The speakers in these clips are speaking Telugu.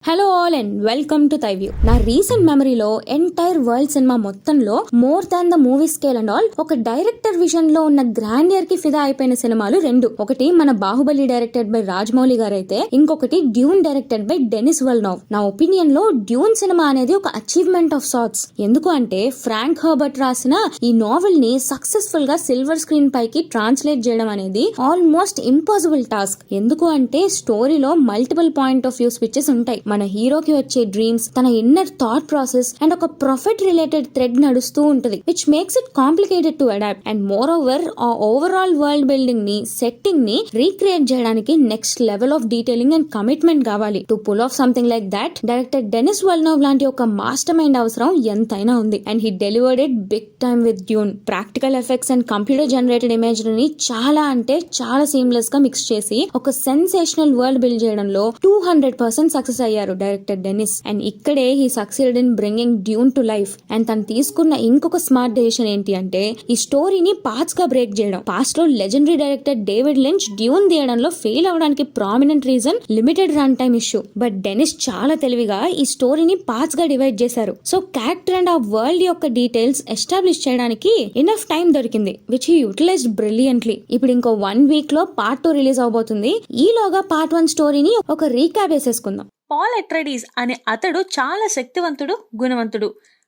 Hello all and welcome to థైవ్యూ. నా రీసెంట్ మెమరీలో ఎంటైర్ వరల్డ్ సినిమా మొత్తంలో more than the movie scale and all ఒక డైరెక్టర్ విజన్ లో ఉన్న గ్రాండియర్ కి ఫిదా అయిపోయిన సినిమాలు రెండు. ఒకటి మన బాహుబలి డైరెక్టెడ్ బై రాజమౌళి గారు అయితే ఇంకొకటి డ్యూన్ డైరెక్టెడ్ బై డెనిస్ విల్నోవ్. నా ఒపీనియన్ లో డ్యూన్ సినిమా అనేది ఒక అచీవ్మెంట్ ఆఫ్ సార్ట్స్. ఎందుకు అంటే ఫ్రాంక్ హర్బర్ట్ రాసిన ఈ నావెల్ ని సక్సెస్ఫుల్ గా సిల్వర్ స్క్రీన్ పైకి ట్రాన్స్లేట్ చేయడం అనేది ఆల్మోస్ట్ ఇంపాసిబుల్ టాస్క్. ఎందుకు అంటే స్టోరీలో multiple point of view switches ఉంటాయి. మన హీరోకి వచ్చే డ్రీమ్స్, తన ఇన్నర్ థాట్ ప్రాసెస్ అండ్ ఒక ప్రొఫెట్ రిలేటెడ్ థ్రెడ్ నడుస్తూ ఉంటది, which makes it complicated to adapt. And moreover ఆ ఓవరాల్ వరల్డ్ బిల్డింగ్ ని, సెట్టింగ్ ని రీక్రియేట్ చేయడానికి next level of detailing and commitment కావాలి. To pull off something like that director Denis Villeneuve లాంటి ఒక మాస్టర్ మైండ్ అవసరం ఎంతైనా ఉంది. And he delivered it big time with Dune. Practical effects and computer generated ఇమేజరీని చాలా అంటే చాలా సీమ్లెస్ గా మిక్స్ చేసి ఒక సెన్సేషనల్ వరల్డ్ బిల్డ్ చేయడంలో 200% సక్సెస్ అయ్యారు డైరెక్టర్ డెనిస్. అండ్ ఇక్కడే he succeeded in bringing Dune to life. And తను తీసుకున్న ఇంకొక స్మార్ట్ డెసిషన్ ఏంటి అంటే ఈ స్టోరీని పార్ట్స్ గా బ్రేక్ చేయడం. పాస్ట్ లో legendary director David Lynch Dune తీయడంలో ఫెయిల్ అవడానికి prominent reason limited run time issue. But Denis చాలా తెలివిగా ఈ స్టోరీని పార్ట్స్ గా డివైడ్ చేశారు. సో క్యారెక్టర్ అండ్ ఆ వరల్డ్ యొక్క డీటెయిల్స్ ఎస్టాబ్లిష్ చేయడానికి ఇనఫ్ టైం దొరికింది, విచ్ హీ యూటిలైజ్డ్ బ్రిలియంట్లీ. ఇప్పుడు ఇంకో 1 week లో పార్ట్ 2 రిలీజ్ అవబోతుంది. ఈలోగా పార్ట్ 1 స్టోరీని ఒక రీక్యాప్ వేసేసుకుందాం. పాల్ అట్రెయిడీస్ అనే అతడు చాలా శక్తివంతుడు, గుణవంతుడు.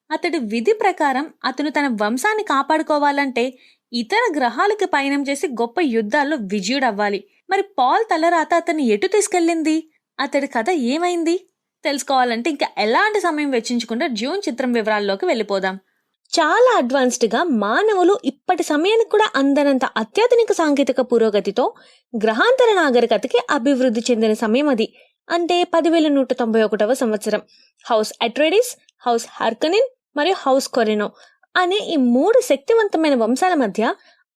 అతడి విధి ప్రకారం అతను తన వంశాన్ని కాపాడుకోవాలంటే ఇతర గ్రహాలకు పయనం చేసి గొప్ప యుద్ధాల్లో విజయుడవ్వాలి. మరి పాల్ తలరాత అతన్ని ఎటు తీసుకెళ్ళింది? అతడి కథ ఏమైంది? తెలుసుకోవాలంటే ఇంకా ఎలాంటి సమయం వెచ్చించకుండా డ్యూన్ చిత్రం వివరాల్లోకి వెళ్ళిపోదాం. చాలా అడ్వాన్స్డ్ గా మానవులు ఇప్పటి సమయానికి కూడా అందనంత అత్యాధునిక సాంకేతిక పురోగతితో గ్రహాంతర నాగరికతకి అభివృద్ధి చెందిన సమయం అది. అంటే 10,191వ సంవత్సరం. హౌస్ అట్రెయిడీస్, హౌస్ హార్కనిన్ మరియు హౌస్ కొరెనో అనే ఈ 3 శక్తివంతమైన వంశాల మధ్య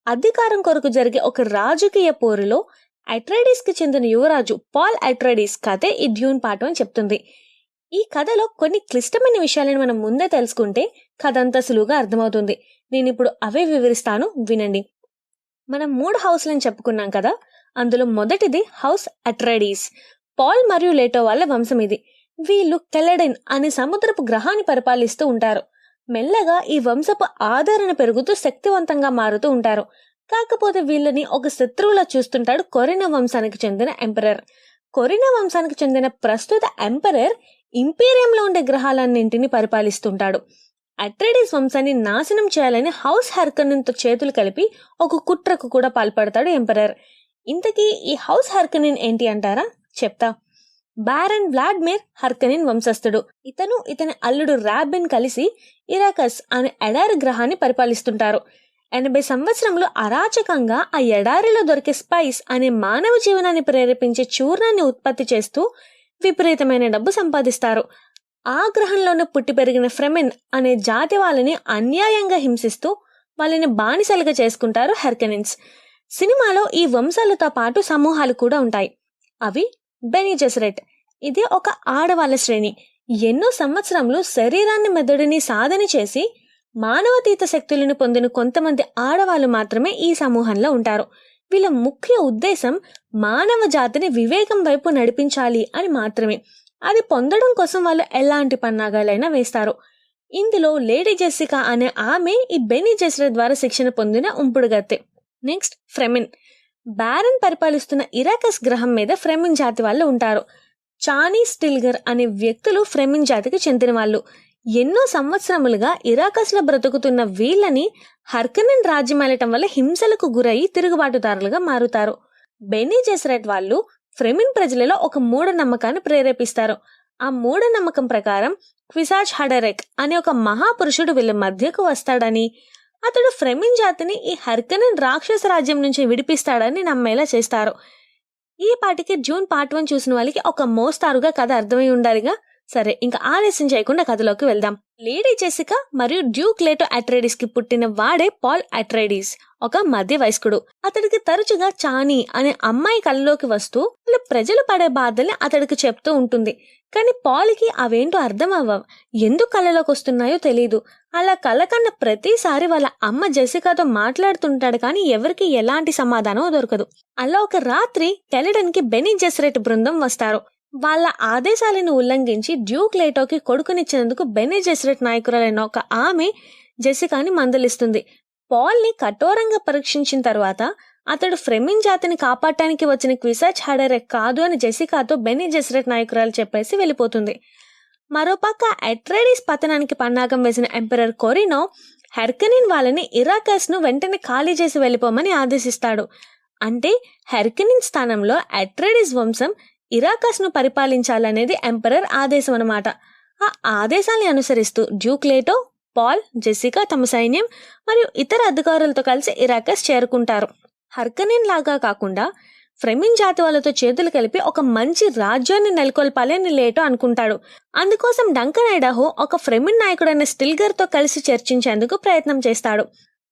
అధికారం కొరకు జరిగే ఒక రాజకీయ పోరులో అట్రెయిడీస్ కి చెందిన యువరాజు పాల్ అట్రెయిడీస్ కథే ఈ డ్యూన్ పాఠం అని చెప్తుంది. ఈ కథలో కొన్ని క్లిష్టమైన విషయాలను మనం ముందే తెలుసుకుంటే కథ అంతా సులువుగా అర్థమవుతుంది. నేను ఇప్పుడు అవే వివరిస్తాను, వినండి. మనం 3 హౌస్లను చెప్పుకున్నాం కదా. అందులో మొదటిది హౌస్ అట్రెయిడీస్. పాల్ మరియు లేటో వాళ్ళ వంశం ఇది. వీళ్ళు కెలడెన్ అనే సముద్రపు గ్రహాన్ని పరిపాలిస్తూ ఉంటారు. మెల్లగా ఈ వంశపు ఆదరణ పెరుగుతూ శక్తివంతంగా మారుతూ ఉంటారు. కాకపోతే వీళ్ళని ఒక శత్రువులా చూస్తుంటాడు కొరినా వంశానికి చెందిన ఎంపరర్. కొరినా వంశానికి చెందిన ప్రస్తుత ఎంపరర్ ఇంపీరియంలో ఉండే గ్రహాలన్నింటినీ పరిపాలిస్తుంటాడు. అట్రెయిడీస్ వంశాన్ని నాశనం చేయాలని హౌస్ హార్కనిన్ తో చేతులు కలిపి ఒక కుట్రకు కూడా పాల్పడతాడు ఎంపరర్. ఇంతకీ ఈ హౌస్ హార్కనిన్ ఏంటి అంటారా? చెప్తా. బారన్ వ్లాడిమిర్ హార్కనిన్ వంశస్థుడు. ఇతని అల్లుడు రాబిన్ కలిసి ఇరాకస్ అనే ఎడారి గ్రహాన్ని పరిపాలిస్తుంటారు. 80 సంవత్సరంలో అరాచకంగా ఆ ఎడారిలో దొరికే స్పైస్ అనే మానవ జీవనాన్ని ప్రేరేపించే చూర్ణాన్ని ఉత్పత్తి చేస్తూ విపరీతమైన డబ్బు సంపాదిస్తారు. ఆ గ్రహంలోనే పుట్టి పెరిగిన ఫ్రెమెన్ అనే జాతి వాళ్ళని అన్యాయంగా హింసిస్తూ వాళ్ళని బానిసలుగా చేసుకుంటారు హార్కనిన్స్. సినిమాలో ఈ వంశాలతో పాటు సమూహాలు కూడా ఉంటాయి. అవి బెనీ జెసరెట్. ఇది ఒక ఆడవాళ్ల శ్రేణి. ఎన్నో సంవత్సరంలో శరీరాన్ని మెదడుని సాధన చేసి మానవతీత శక్తులను పొందిన కొంతమంది ఆడవాళ్లు మాత్రమే ఈ సమూహంలో ఉంటారు. వీళ్ళ ముఖ్య ఉద్దేశం మానవ జాతిని వివేకం వైపు నడిపించాలి అని మాత్రమే. అది పొందడం కోసం వాళ్ళు ఎలాంటి పన్నాగాలైనా వేస్తారు. ఇందులో లేడీ జెసికా అనే ఆమె ఈ బెనీ జెసరెట్ ద్వారా శిక్షణ పొందిన ఉంపుడుగత్తె. నెక్స్ట్ ఫ్రెమిన్. బారన్ పరిపాలిస్తున్న ఇరాకస్ గ్రహం మీద ఫ్రెమిన్ జాతి వాళ్ళు ఉంటారు. చానీ స్టిల్గర్ అనే వ్యక్తులు ఫ్రెమిన్ జాతికి చెందిన వాళ్ళు. ఎన్నో సంవత్సరములుగా ఇరాకస్ లో బ్రతుకుతున్న వీళ్ళని హార్కనిన్ రాజ్యం వెళ్ళటం వల్ల హింసలకు గురయి తిరుగుబాటుదారులుగా మారుతారు. బెనీ జెసరెట్ వాళ్ళు ఫ్రెమిన్ ప్రజలలో ఒక మూఢనమ్మకాన్ని ప్రేరేపిస్తారు. ఆ మూఢనమ్మకం ప్రకారం క్విసాజ్ హడరెక్ అనే ఒక మహాపురుషుడు వీళ్ళ మధ్యకు వస్తాడని, అతడు ఫ్రెమిన్ జాతిని ఈ హార్కనిన్ రాక్షస రాజ్యం నుంచి విడిపిస్తాడని నమ్మేలా చేస్తారు. ఈ పాటికి డ్యూన్ పార్ట్ 1 చూసిన వాళ్ళకి ఒక మోస్తారుగా కథ అర్థమై ఉండాలిగా. సరే, ఇంకా ఆలస్యం చేయకుండా కథలోకి వెళ్దాం. లేడీ జెసికా మరియు డ్యూక్ లేటో అట్రెయిడీస్ కి పుట్టిన వాడే పాల్ అట్రెయిడీస్. ఒక మధ్య వయస్కుడు. అతడికి తరచుగా చానీ అనే అమ్మాయి కళ్ళలోకి వస్తూ వాళ్ళ ప్రజలు పడే బాధల్ని అతడికి చెప్తూ ఉంటుంది. కానీ పాల్కి అవేంటో అర్థం అవ్వవు. ఎందుకు కళ్ళలోకి వస్తున్నాయో తెలీదు. అలా కళ్ళ కన్న ప్రతిసారి వాళ్ళ అమ్మ జెసికాతో మాట్లాడుతుంటాడు, కానీ ఎవరికి ఎలాంటి సమాధానం దొరకదు. అలా ఒక రాత్రి కెలడన్ కి బెనీ జెసరెట్ బృందం వస్తారు. వాళ్ళ ఆదేశాలను ఉల్లంఘించి డ్యూక్ లేటోకి కొడుకునిచ్చినందుకు బెనీ జెసరెట్ నాయకురాలైన ఒక ఆమె జెసికాని మందలిస్తుంది. పాల్ని కఠోరంగా పరీక్షించిన తర్వాత అతడు ఫ్రెమిన్ జాతిని కాపాడటానికి వచ్చిన క్విసాచ్ హడరెక్ కాదు అని జెసికాతో బెనీ జెసరెట్ నాయకురాలు చెప్పేసి వెళ్ళిపోతుంది. మరోపక్క అట్రైడిస్ పతనానికి పన్నాగం వేసిన ఎంపరర్ కొరినో హెర్కనిన్ వాళ్ళని ఇరాకస్ ను వెంటనే ఖాళీ చేసి వెళ్ళిపోమని ఆదేశిస్తాడు. అంటే హెర్కనిన్ స్థానంలో అట్రైడిస్ వంశం ఇరాకస్ ను పరిపాలించాలనేది ఎంపరర్ ఆదేశం అన్నమాట. ఆ ఆదేశాన్ని అనుసరిస్తూ డ్యూక్ లేటో, పాల్, జెసికా తమ సైన్యం మరియు ఇతర అధికారులతో కలిసి ఇరాకస్ చేరుకుంటారు. హర్కనిన్ లాగా కాకుండా ఫ్రెమిన్ జాతి వాళ్ళతో చేతులు కలిపి ఒక మంచి రాజ్యాన్ని నెలకొల్పాలి అని లేటో అనుకుంటాడు. అందుకోసం డంకన్ ఐడాహో ఒక ఫ్రెమిన్ నాయకుడైన స్టిల్గర్ తో కలిసి చర్చించేందుకు ప్రయత్నం చేస్తాడు.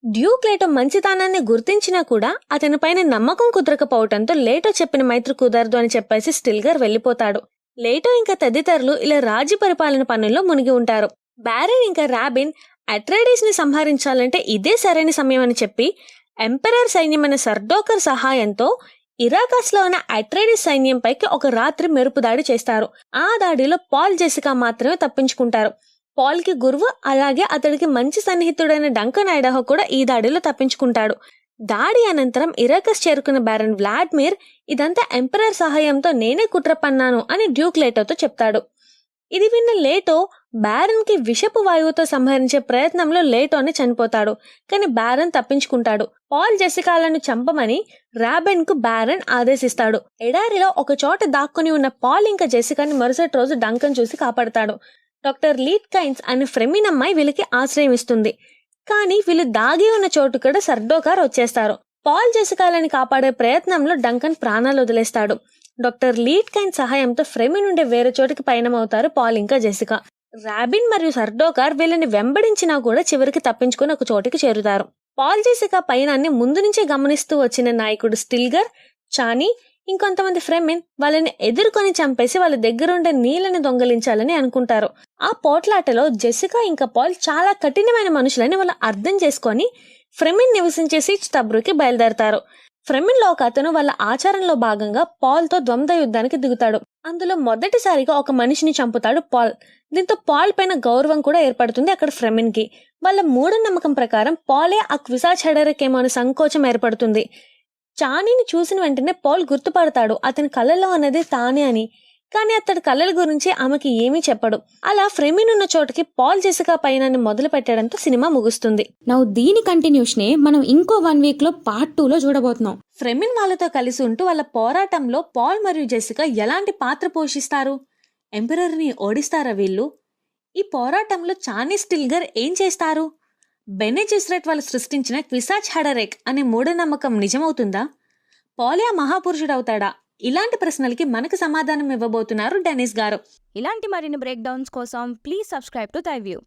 డ్యూక్ లేటో మంచితనాన్ని గుర్తించినా కూడా అతని పైన నమ్మకం కుదరకపోవడంతో లేటో చెప్పిన మైత్రి కుదరదు అని చెప్పేసి స్టిల్గర్ వెళ్ళిపోతాడు. లేటో ఇంకా తదితరులు ఇలా రాజ్య పరిపాలన పనుల్లో మునిగి ఉంటారు. బ్యారెన్ ఇంకా రాబిన్ అట్రైడిస్ ని సంహరించాలంటే ఇదే సరైన సమయం అని చెప్పి ఎంపరర్ సైన్యమైన సర్డోకర్ సహాయంతో ఇరాకస్ లో ఉన్న అట్రైడిస్ సైన్యంపైకి ఒక రాత్రి మెరుపు దాడి చేస్తారు. ఆ దాడిలో పాల్, జెసికా మాత్రమే తప్పించుకుంటారు. పాల్ కి గురువు అలాగే అతడికి మంచి సన్నిహితుడైన డంకన్ ఐడాహో కూడా ఈ దాడిలో తప్పించుకుంటాడు. దాడి అనంతరం ఇరాకస్ చేరుకున్న బ్యారన్ వ్లాడ్మిర్ ఇదంతా ఎంపరర్ సహాయంతో నేనే కుట్ర పన్నాను అని డ్యూక్ లేటోతో చెప్తాడు. ఇది విన్న లేటో బ్యారన్ కి విషపు వాయువుతో సంహరించే ప్రయత్నంలో లేటోని చనిపోతాడు. కానీ బ్యారన్ తప్పించుకుంటాడు. పాల్, జెసికాలను చంపమని రాబెన్ కు బ్యారన్ ఆదేశిస్తాడు. ఎడారిలో ఒక చోట దాక్కుని ఉన్న పాల్ ఇంకా జెసికాని మరుసటి రోజు డంకన్ చూసి కాపాడతాడు. డాక్టర్ లీట్ కైన్స్ అనే ఫ్రెమిన్ అమ్మాయి వీళ్ళకి ఆశ్రయం ఇస్తుంది. కానీ వీళ్ళు దాగి ఉన్న చోటు కూడా సర్డోకార్ వచ్చేస్తారు. పాల్, జెసికాలని కాపాడే ప్రయత్నంలో డంకన్ ప్రాణాలు వదిలేస్తాడు. డాక్టర్ లీట్ కైన్ సహాయంతో ఫ్రెమిన్ నుండి వేరే చోటికి పయనమవుతారు పాల్ ఇంకా జెసికా. రాబిన్ మరియు సర్డోకార్ వీళ్ళని వెంబడించినా కూడా చివరికి తప్పించుకుని ఒక చోటికి చేరుతారు. పాల్, జెసికా పయనాన్ని ముందు నుంచే గమనిస్తూ వచ్చిన నాయకుడు స్టిల్గర్, చానీ ఇంకొంతమంది ఫ్రెమిన్ వాళ్ళని ఎదుర్కొని చంపేసి వాళ్ళ దగ్గరుండే నీళ్ళని దొంగలించాలని అనుకుంటారు. ఆ పోట్లాటలో జెసికా ఇంకా పాల్ చాలా కఠినమైన మనుషులని వాళ్ళు అర్థం చేసుకొని ఫ్రెమిన్ నివసించే సిచ్ తబ్రుకి బయలుదేరతారు. ఫ్రెమిన్ లో ఒక అతను వాళ్ళ ఆచారంలో భాగంగా పాల్ తో ద్వంద్వ యుద్ధానికి దిగుతాడు. అందులో మొదటిసారిగా ఒక మనిషిని చంపుతాడు పాల్. దీంతో పాల్ పైన గౌరవం కూడా ఏర్పడుతుంది అక్కడ ఫ్రెమిన్ కి. వాళ్ళ మూఢనమ్మకం ప్రకారం పాలే ఆ క్విసాచ్ హడరెక్ ఏమో అనే సంకోచం ఏర్పడుతుంది. చానీని చూసిన వెంటనే పాల్ గుర్తుపడతాడు అతని కళ్ళలో అన్నది తానే అని. కానీ అతడి కళ్ళల గురించి ఆమెకి ఏమీ చెప్పడు. అలా ఫ్రెమిన్ ఉన్న చోటుకి పాల్, జెసికా పయనాన్ని మొదలు పెట్టడంతో సినిమా ముగుస్తుంది. నౌ దీని కంటిన్యూషనే మనం ఇంకో 1 వీక్ లో పార్ట్ 2 లో చూడబోతున్నాం. ఫ్రెమిన్ వాళ్ళతో కలిసి ఉంటూ వాళ్ళ పోరాటంలో పాల్ మరియు జెసికా ఎలాంటి పాత్ర పోషిస్తారు? ఎంపరర్ ని ఓడిస్తారా వీళ్ళు? ఈ పోరాటంలో చానీ, స్టిల్గర్ ఏం చేస్తారు? బెనీ జెసరెట్ వాళ్ళు సృష్టించిన క్విసాచ్ హడరెక్ అనే మూఢనమ్మకం నిజమవుతుందా? పాలే మహాపురుషుడవుతాడా? ఇలాంటి ప్రశ్నలకి మనకు సమాధానం ఇవ్వబోతున్నారు డెనిస్ గారు. ఇలాంటి మరిన్ని బ్రేక్ డౌన్స్ కోసం ప్లీజ్ సబ్స్క్రైబ్ టు థైవ్యూ.